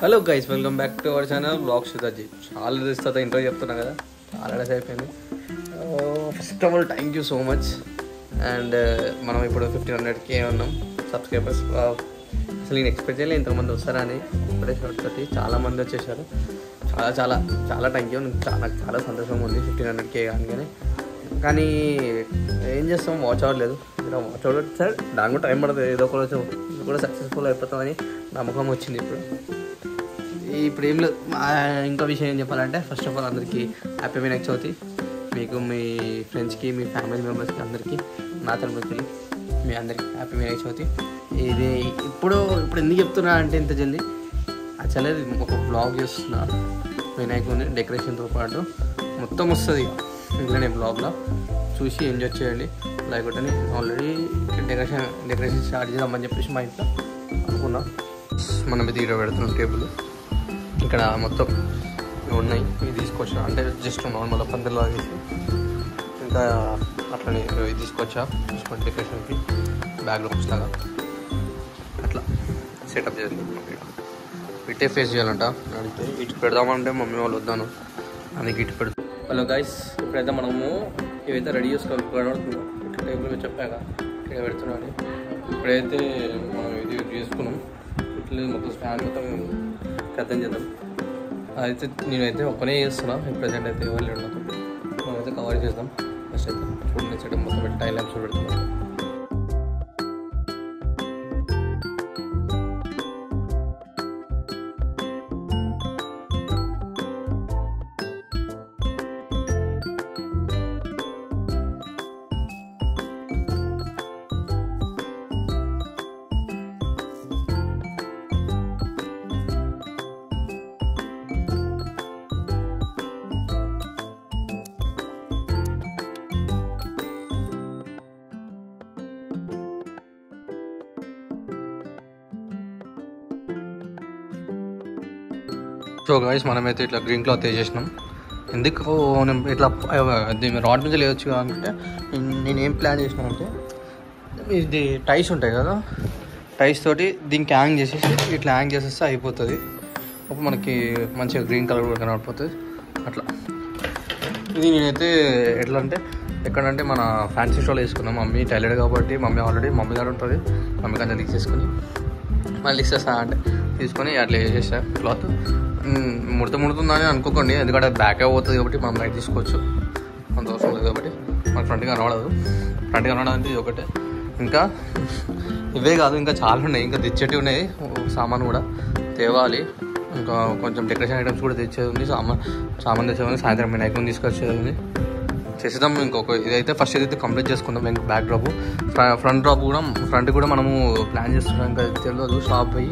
Hello guys, welcome back to our channel blogs with Ajay. చాలా days తర్వాత intro చెప్తున్నా కదా, చాలా డేస్ అయిపోయింది. First of all thank you so much. And మనం ఇప్పుడు 1500K ఉన్నాం సబ్స్క్రైబర్స్. అసలు నేను ఎక్స్పెక్ట్ చేయలేదు ఇంతమంది వస్తారా అని. ఇప్పుడే షార్ట్ తోటి చాలామంది వచ్చేసారు. చాలా చాలా చాలా థ్యాంక్ యూ. నాకు చాలా సంతోషంగా ఉంది 1500K కానీ ఏం చేస్తాం, వాచ్ అవ్వలేదు. వాచ్ అవ్వలేదు సార్, దాని కూడా టైం పడుతుంది. ఏదో ఒక రోజు కూడా సక్సెస్ఫుల్ అయిపోతామని నమ్మకం వచ్చింది. ఇప్పుడు ఏం లేదు. ఇంకో విషయం ఏం చెప్పాలంటే, ఫస్ట్ ఆఫ్ ఆల్ అందరికీ హ్యాపీ వినాయక చవితి. మీకు, మీ ఫ్రెండ్స్కి, మీ ఫ్యామిలీ మెంబర్స్కి అందరికీ నా తరపున మీ అందరికీ హ్యాపీ వినాయక చవితి. ఇది ఇప్పుడు ఎందుకు చెప్తున్నా అంటే, ఇంత జల్దీ యాక్చువల్లీ ఒక బ్లాగ్ చేస్తున్నా. వినాయకుని డెకరేషన్తో పాటు మొత్తం వస్తుంది ఇలానే బ్లాగ్లో. చూసి ఎంజాయ్ చేయండి. లైక్ కొట్టని ఆల్రెడీ డెకరేషన్ స్టార్ట్ చేద్దామని చెప్పేసి మా ఇంట్లో అనుకున్నా. మనం ఇది ఇక్కడ పెడుతున్నాం టేబుల్. ఇక్కడ మొత్తం ఉన్నాయి, ఇవి తీసుకొచ్చా. అంటే జస్ట్ నార్మల్ పందిరిలో వేసి ఇంకా అట్లనే ఇవి తీసుకొచ్చా. తీసుకొని డెకరేషన్కి బ్యాగ్లో పుస్తగా అట్లా సెటప్ చేసుకుంటున్నాం. ఇటే ఫేస్ చేయాలంట అడిగితే ఇటు పెడదామంటే మమ్మీ వాళ్ళు వద్దాను అందుకే ఇటు పెడతాం. హలో గైస్, ఇప్పుడైతే మనము ఇవైతే రెడీ చేసుకోవాలి. కనబడుతున్నాం ఇట్లా టేబుల్ మీద చెప్పాక ఇక్కడ పెడుతున్నాను. ఇప్పుడైతే మనం ఇది చేసుకున్నాం. ఇట్లా మొత్తం స్టాండ్ మొత్తం అర్థం చేద్దాం. అయితే నేనైతే ఒక్కనే చేస్తున్నా. ప్రజెంట్ అయితే ఎవరు లేడు నాకు. మనమైతే కవర్ చేద్దాం. ఫస్ట్ అయితే చూడండి, సెటప్ మొత్తం పెట్టి టైం ల్యాబ్స్ పెడుతున్నాం. సో గైస్, మనమైతే ఇట్లా గ్రీన్ క్లాత్ వేసేసినాం. ఎందుకు ఇట్లా రాడ్ మీద లేవచ్చు అనుకుంటే, నేనేం ప్లాన్ చేసినానంటే, ఇది టైస్ ఉంటాయి కదా, టైస్ తోటి దీనికి హ్యాంగ్ చేసేసి ఇట్లా హ్యాంగ్ చేసేస్తే అయిపోతుంది. అప్పుడు మనకి మంచిగా గ్రీన్ కలర్ కూడా కనబడిపోతుంది. అట్లా ఇది నేనైతే ఎట్లా అంటే, ఎక్కడంటే మన ఫ్యాన్సీ స్టోర్లో వేసుకున్నాం. మమ్మీ టైలర్ కాబట్టి మమ్మీ ఆల్రెడీ మమ్మీ దగ్గర ఉంటుంది. మమ్మీ కొంచెం తీసుకొని మళ్ళీ ఇచ్చేస్తా అంటే తీసుకొని అట్లా వేసేసా. క్లాత్ ముడుతుందని అనుకోకండి, ఎందుకంటే బ్యాక్ అవుతుంది కాబట్టి మనం బయట తీసుకోవచ్చు. అంత అవసరం లేదు కాబట్టి మన ఫ్రంట్గా కనబడదు. ఫ్రంట్గా కనబడాలంటే ఇది ఒకటే. ఇంకా ఇవే కాదు, ఇంకా చాలా ఉన్నాయి. ఇంకా తెచ్చేటివి ఉన్నాయి. సామాన్ కూడా తేవాలి. ఇంకా కొంచెం డెకరేషన్ ఐటమ్స్ కూడా తెచ్చేది ఉంది. సామాన్ తెచ్చేది ఉంది. సాయంత్రం వినాయకుని తీసుకొచ్చేది ఉంది. చేసేద్దాం. ఇంకొక ఇదైతే ఫస్ట్ ఏదైతే కంప్లీట్ చేసుకుందాం. ఇంకా బ్యాక్ డ్రాప్, ఫ్రంట్ కూడా మనము ప్లాన్ చేస్తున్నాం. ఇంకా తెలియదు, షాప్ పోయి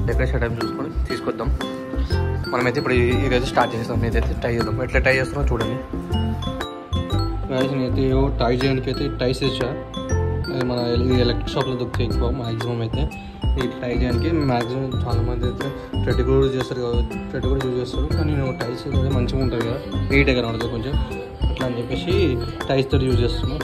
డెకరేషన్ ఐటమ్స్ చూసుకొని తీసుకొద్దాం. మనమైతే ఇప్పుడు ఇదైతే స్టార్ట్ చేసేస్తాం. ఇదైతే టై చేద్దాం. ఎట్లా టై చేస్తున్నాం చూడండి. నేనైతే టై చేయడానికి అయితే టైస్ తెచ్చా. మన ఎలక్ట్రిక్ షాప్లో దొరుకుతాయి ఎక్కువ మ్యాక్సిమం. అయితే ఈ టై చేయడానికి మ్యాక్సిమం చాలామంది అయితే థ్రెడ్ కూడా యూజ్ చేస్తారు కదా, థ్రెడ్ కూడా యూజ్ చేస్తారు. కానీ నేను టైస్ మంచిగా ఉంటుంది కదా, నీట్గా కనబడుతుంది కొంచెం. అట్లా అని చెప్పేసి టైస్ తోటి యూజ్ చేస్తున్నాం.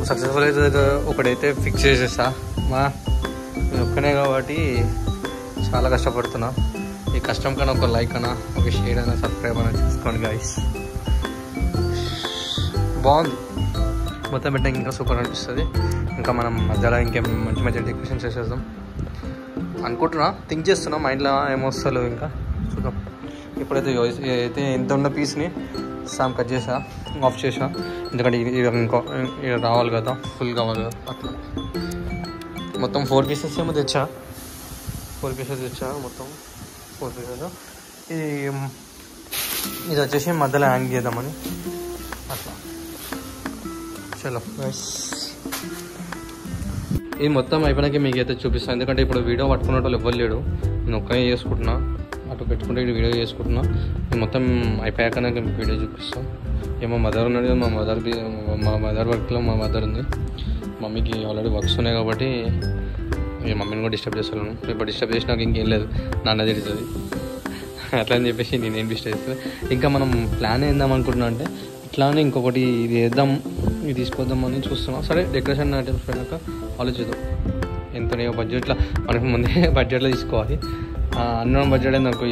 సక్సెస్ఫుల్ అయితే ఒకటైతే ఫిక్స్ చేసేస్తా. నేను ఒక్కనే కాబట్టి చాలా కష్టపడుతున్నా. ఈ కష్టం కన్నా ఒక లైక్ అన్నా, ఒక షేర్ అయినా, సబ్స్క్రైబ్ అయినా చేసుకోండి గైస్. బాగుంది మొత్తం పెట్టిన, ఇంకా సూపర్ అనిపిస్తుంది. ఇంకా మనం మధ్యలో ఇంకేం మంచి మంచి డెకరేషన్ చేసేద్దాం అనుకుంటున్నా. థింక్ చేస్తున్నా, మైండ్లో ఏమొస్తలో ఇంకా చూద్దాం. ఇప్పుడైతే అయితే ఎంత ఉన్న పీస్ని సామ్ కట్ చేసా, ఆఫ్ చేసా. ఎందుకంటే ఇంకో రావాలి కదా, ఫుల్ కావాలి కదా. అట్లా మొత్తం 4 pieces ఏమో తెచ్చా. 4 pieces తెచ్చా మొత్తం 4 pieces. ఇది ఇది వచ్చేసి మధ్యలో హ్యాంగ్ చేద్దామని అట్లా. చలో ఇది మొత్తం అయిపోయినాక మీకు అయితే చూపిస్తాను, ఎందుకంటే ఇప్పుడు వీడియో పట్టుకునే వాళ్ళు ఎవ్వరు లేడు. నేను ఒక్కనే చేసుకుంటున్నా, అటు పెట్టుకుంటే ఇటు వీడియో చేసుకుంటున్నా. నేను మొత్తం అయిపోయాక నాకు వీడియో చూపిస్తాను. ఏమో మదర్ ఉన్నాడు, మా మదర్ వర్క్లో మా మదర్ ఉంది. మమ్మీకి ఆల్రెడీ వర్క్స్ ఉన్నాయి కాబట్టి మమ్మీని కూడా డిస్టర్బ్ చేస్తాను. ఇప్పుడు డిస్టర్బ్ చేసినాక ఇంకేం లేదు, నాన్న తిడుతుంది. అట్లా అని చెప్పేసి నేనేం డిస్టర్బ్ చేస్తాను. ఇంకా మనం ప్లాన్ ఏందాం అనుకుంటున్నా అంటే ఇట్లానే ఇంకొకటి ఇది వేద్దాం, ఇది తీసుకొద్దామని చూస్తున్నాం. సరే డెకరేషన్ ఐటమ్స్ పోయినాక ఆలోచిద్దాం. ఎంతనే బడ్జెట్లో మనకు ముందే బడ్జెట్లో తీసుకోవాలి. అన్న బడ్జెట్ అయితే నాకు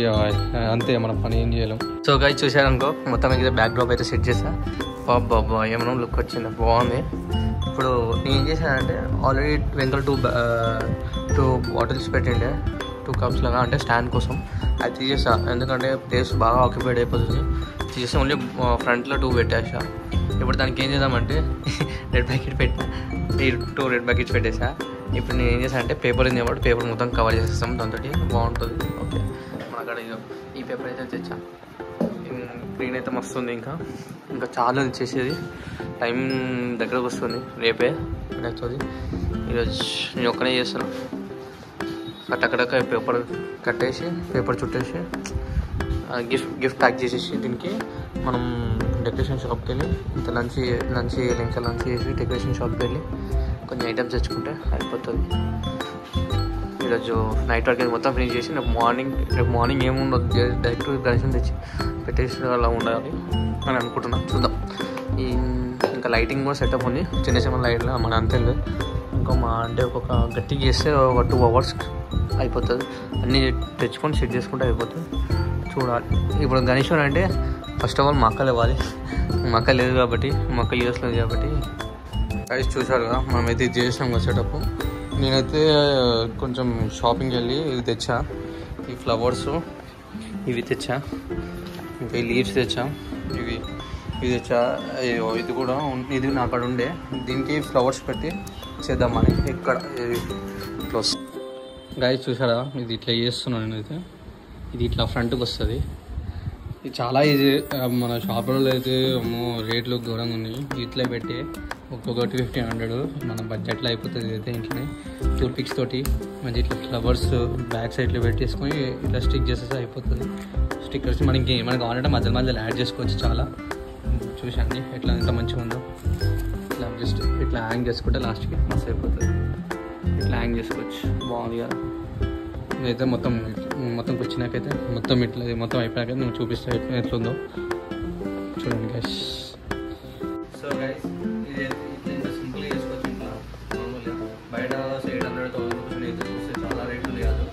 అంతే, మనం పని ఏం చేయలేం. సో గైస్ చూసారనుకో, మొత్తం మీద బ్యాక్ డ్రాప్ అయితే సెట్ చేసా. బాబా ఏమన్నా లుక్ వచ్చింది, బాగుంది. ఇప్పుడు నేను ఏం చేశానంటే ఆల్రెడీ వెంకల్ టూ బాటిల్స్ పెట్టిండే, 2 cups లాగా, అంటే స్టాండ్ కోసం. అది తీసేసా, ఎందుకంటే ప్లేస్ బాగా ఆక్యుపైడ్ అయిపోతుంది. తీసేసి ఓన్లీ ఫ్రంట్లో 2 పెట్టేసా. ఇప్పుడు దానికి ఏం చేద్దామంటే రెడ్ ప్యాకెట్ పెట్టా, 2 రెడ్ ప్యాకెట్స్ పెట్టేసా. ఇప్పుడు నేను ఏం చేశానంటే పేపర్ ఉంది కాబట్టి పేపర్ మొత్తం కవర్ చేసేస్తాం, దాంతో బాగుంటుంది. ఓకే, మన అక్కడ ఈ పేపర్ అయితే తెచ్చా. గ్రీన్ అయితే మస్తుంది. ఇంకా చాలా చేసేది, టైం దగ్గరకు వస్తుంది. రేపే యాక్చువల్లీ ఈరోజు నేను ఒక్కనే చేస్తాను. అక్కడక్క పేపర్ కట్టేసి, పేపర్ చుట్టేసి గిఫ్ట్ ప్యాక్ చేసేసి దీనికి మనం డెకరేషన్ షాప్కి వెళ్ళి ఇంత లంచ్ ఇంకా లంచ్ చేసి డెకరేషన్ షాప్కి వెళ్ళి కొన్ని ఐటమ్స్ తెచ్చుకుంటే అయిపోతుంది. ఈరోజు నైట్ వరకు మొత్తం ఫినిష్ చేసి రేపు మార్నింగ్ ఏముండదు, డైరెక్ట్ గణేశం తెచ్చి పెట్టేసి అలా ఉండాలి అని అనుకుంటున్నాం. చూద్దాం. ఇంకా లైటింగ్ కూడా సెటప్ ఉంది, చిన్న లైట్లో మన అంతే లేదు. అంటే ఒక గట్టిగా చేస్తే ఒక 2 hours అయిపోతుంది. అన్నీ తెచ్చుకొని సెట్ చేసుకుంటే అయిపోతుంది. చూడాలి. ఇప్పుడు గణేశ్వర్ అంటే ఫస్ట్ ఆఫ్ ఆల్ మా అక్కలు ఇవ్వాలి. మా అక్క లేదు కాబట్టి, మా అక్క యూఎస్లో లేదు కాబట్టి. గైస్ చూసారు కదా, మనమైతే ఇది చేసాం కదా సెటప్. నేనైతే కొంచెం షాపింగ్కి వెళ్ళి ఇవి తెచ్చా, ఈ ఫ్లవర్స్ ఇవి తెచ్చా, ఇంకా ఈ లీవ్స్ తెచ్చా, ఇవి తెచ్చా. ఇది కూడా ఇది నా అక్కడ ఉండే, దీనికి ఫ్లవర్స్ పెట్టి చేద్దామని. ఇక్కడ క్లోజ్. గైస్ చూసారా, ఇది ఇట్లా చేస్తున్నాను నేనైతే. ఇది ఇట్లా ఫ్రంట్కి వస్తుంది. ఇది చాలా ఈజీ. మన షాపులలో అయితే రేట్లు ఘోరంగా ఉన్నాయి. ఇట్లా పెట్టి ఒక్కొక్కటి 1500 మన బడ్జెట్లో అయిపోతుంది. అయితే ఇంట్లోనే టూల్ పిక్స్ తోటి మంచి ఇట్లా ఫ్లవర్స్ బ్యాక్ సైడ్లో పెట్టేసుకొని ఇట్లా స్టిక్ చేసేస్తే అయిపోతుంది. స్టిక్కర్స్ మనకి కావాలంటే మధ్యలో యాడ్ చేసుకోవచ్చు. చాలా చూసండి ఎట్లా ఎంత మంచిగా ఉందో. ఇట్లా జస్ట్ ఇట్లా హ్యాంగ్ చేసుకుంటే లాస్ట్కి మస్తు అయిపోతుంది. ఇట్లా హ్యాంగ్ చేసుకోవచ్చు, బాగుంది కదా. ఇదైతే మొత్తం కూర్చున్నాకైతే మొత్తం ఇట్లా మొత్తం అయిపోయాక నేను చూపిస్తే ఎట్లుందో చూడండి గైస్. సో గైస్ ఇది ఇట్లా సింపుల్గా చేసుకోవచ్చు. ఇట్లా మామూలుగా బయట 700,000 రూపీస్ అయితే చూస్తే చాలా రేట్లు కాదు.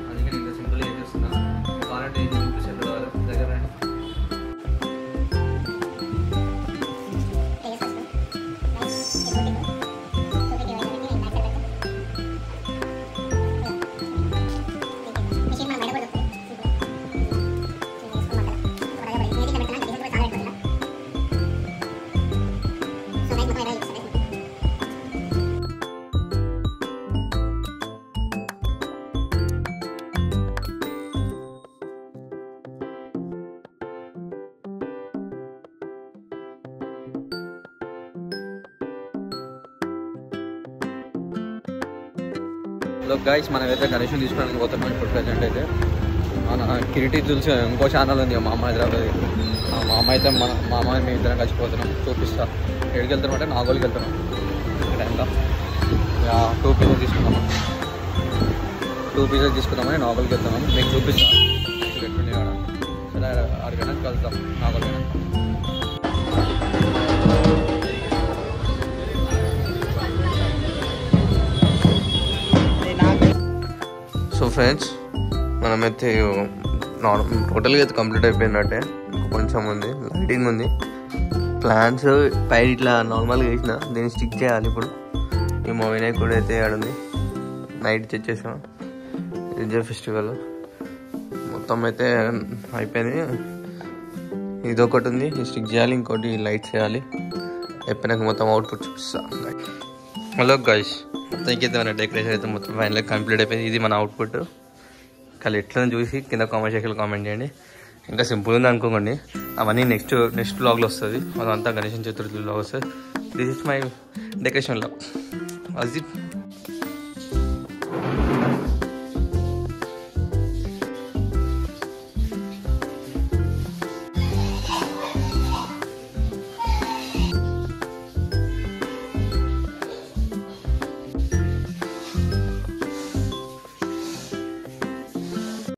అందుకే నేను సింపుల్గా ఏం చేస్తున్నా, కావాలంటే ఇది చూపిస్తే దగ్గర హలో గైస్, మనమైతే గణేశం తీసుకోవడానికి పోతున్నాం. ఇప్పుడు ప్రజెంట్ అయితే మన కిరీటి చూసి ఇంకో ఛానల్ ఉంది, మా అమ్మ హైదరాబాద్. మా అమ్మ అయితే మా అమ్మ మేము ఇద్దరం కలిసిపోతున్నాం. చూపిస్తా. ఎక్కడికి వెళ్తున్నాం అంటే నాగోల్కి వెళ్తున్నాం. ఈ టైంలో 2 pieces తీసుకున్నాము. 2 pieces తీసుకుందామని నాగోల్కి వెళ్తున్నాం. మీకు చూపిస్తాం ఎట్లుండే కాడ. సరే అడిగినాక వెళ్తాం నాగోల్. సో ఫ్రెండ్స్, మనమైతే టోటల్గా అయితే కంప్లీట్ అయిపోయిందంటే ఇంకా కొంచెం ఉంది. లైటింగ్ ఉంది, ప్లాన్స్ పైన ఇట్లా నార్మల్గా వేసిన దీన్ని స్టిక్ చేయాలి. ఇప్పుడు ఈ మా వినాయకుడు అయితే ఆడుంది, నైట్ తెచ్చేసాం. విజయ్ ఫెస్టివల్ మొత్తం అయితే అయిపోయింది. ఇదొకటి ఉంది, ఇది స్టిక్ చేయాలి. ఇంకోటి లైట్స్ చేయాలి. అయిపోయినాక మొత్తం అవుట్పుట్ చూపిస్తా. హలో గైస్, మొత్తానికి మన డెకరేషన్ అయితే మొత్తం ఫైనల్గా కంప్లీట్ అయిపోయింది. ఇది మన అవుట్పుట్. కానీ ఎట్లా చూసి కింద కామెంట్ సెక్షన్లో కామెంట్ చేయండి. ఇంకా సింపుల్ ఉంది అనుకోకండి, అవన్నీ నెక్స్ట్ వ్లాగ్లో వస్తుంది. అదంతా గణేష్ చతుర్థి వ్లాగ్ వస్తుంది. This is my decoration vlog. Was it.